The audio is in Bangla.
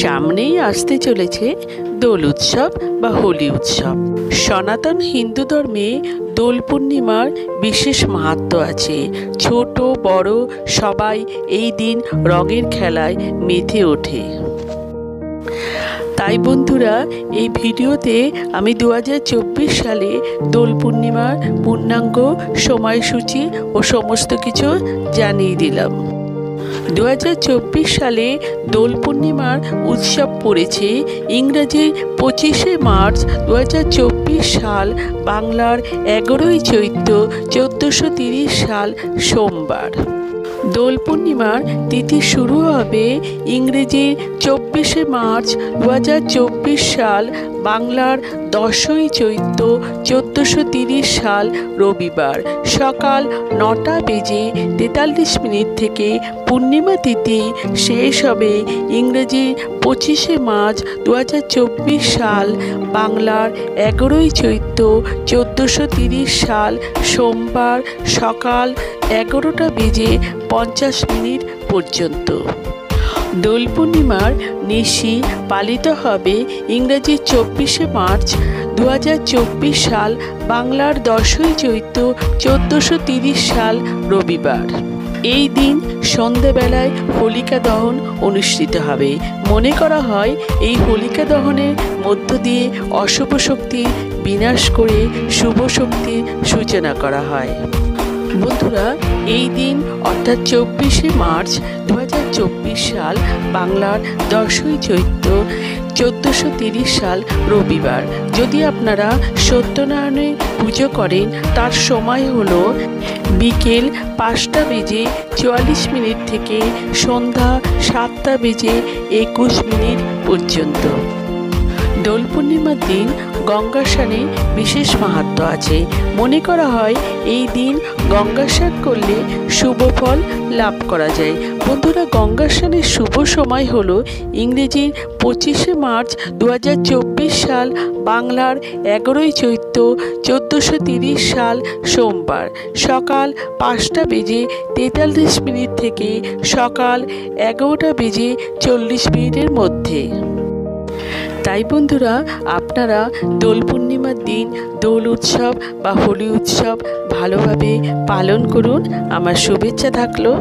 সামনেই আসতে চলেছে দোল উৎসব বা হোলি উৎসব। সনাতন হিন্দু ধর্মে দোল পূর্ণিমার বিশেষ মাহাত্ম্য আছে। ছোট বড় সবাই এই দিন রঙের খেলায় মেতে ওঠে। তাই বন্ধুরা, এই ভিডিওতে আমি 2024 সালে দোল পূর্ণিমার পূর্ণাঙ্গ সময়সূচি ও সমস্ত কিছু জানিয়ে দিলাম। 2024 সালে দোল পূর্ণিমার উৎসব পড়েছে ইংরেজি 25শে মার্চ 2024 সাল, বাংলার 11ই চৈত্র 1430 সাল সোমবার। দোল পূর্ণিমার তিথি শুরু হবে ইংরেজির 24শে মার্চ 2024 সাল, বাংলার 10ই চৈত্র 1430 সাল রবিবার সকাল 9টা বেজে 43 মিনিট থেকে পূর্ণিমা তিথি শেষ হবে ইংরেজি 25শে মার্চ 2024 সাল, বাংলার 11ই চৈত্র 1430 সাল সোমবার সকাল 11টা বেজে 50 মিনিট পর্যন্ত। দোল পূর্ণিমার নিশি পালিত হবে ইংরেজি 24শে মার্চ 2024 সাল, বাংলার 10ই চৈত্র 1430 সাল রবিবার। এই দিন সন্ধেবেলায় হোলিকা দহন অনুষ্ঠিত হবে। মনে করা হয় এই হোলিকা দহনের মধ্য দিয়ে অশুভ শক্তির বিনাশ করে শুভ শক্তির সূচনা করা হয়। বন্ধুরা, এই দিন অর্থাৎ 24শে মার্চ 2024 সাল, বাংলার 10ই চৈত্র 1430 সাল রবিবার। যদি আপনারা সত্যনারায়ণের পুজো করেন, তার সময় হলো বিকেল 5টা বেজে 44 মিনিট থেকে সন্ধ্যা 7টা বেজে 21 মিনিট পর্যন্ত। দোল পূর্ণিমার দিন গঙ্গা স্নানে বিশেষ মাহাত্ম্য আছে। মনে করা হয় এই দিন গঙ্গা স্নান করলে শুভ ফল লাভ করা যায়। বন্ধুরা, গঙ্গা স্নানের শুভ সময় হলো ইংরেজির 25শে মার্চ 2024 সাল, বাংলার 11ই চৈত্র 1430 সাল সোমবার সকাল 5টা বেজে 43 মিনিট থেকে সকাল 11টা বেজে 40 মিনিটের মধ্যে। তাই বন্ধুরা, আপনারা দোল পূর্ণিমার দিন দোল উৎসব বা হোলি উৎসব ভালোভাবে পালন করুন। আমার শুভেচ্ছা থাকলো।